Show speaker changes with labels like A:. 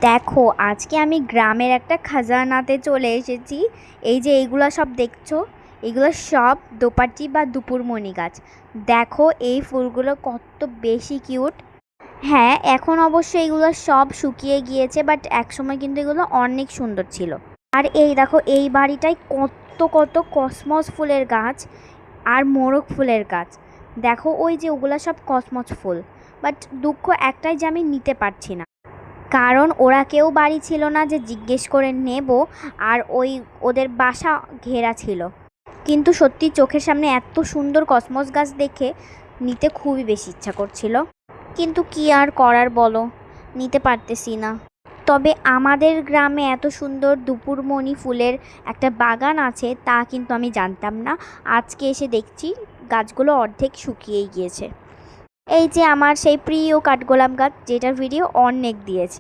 A: দেখো, আজকে আমি গ্রামের একটা খাজানাতে চলে এসেছি। এই যে এইগুলো সব দেখছো, এগুলো সব দোপাটি বা দুপুরমণি গাছ। দেখো এই ফুলগুলো কত বেশি কিউট। হ্যাঁ, এখন অবশ্য এগুলো সব শুকিয়ে গিয়েছে, বাট একসময় কিন্তু এগুলো অনেক সুন্দর ছিল। আর এই দেখো, এই বাড়িটায় কত কত কসমস ফুলের গাছ আর মোরগ ফুলের গাছ। দেখো ওই যে ওগুলো সব কসমস ফুল, বাট দুঃখ একটাই যে আমি নিতে পারছি না, কারণ ওরা কেউ বাড়ি ছিল না যে জিজ্ঞেস করে নেব। আর ওদের বাসা ঘেরা ছিল। কিন্তু সত্যি চোখের সামনে এত সুন্দর কসমস গাছ দেখে নিতে খুবই বেশি ইচ্ছা করছিল, কিন্তু কি আর করার বলো, নিতে পারতেছি না। তবে আমাদের গ্রামে এত সুন্দর দুপুরমণি ফুলের একটা বাগান আছে তা কিন্তু আমি জানতাম না। আজকে এসে দেখছি গাছগুলো অর্ধেক শুকিয়েই গিয়েছে। এই যে আমার সেই প্রিয় কাঠগোলাপ গাছ, যেটার ভিডিও অনেক দিয়েছে।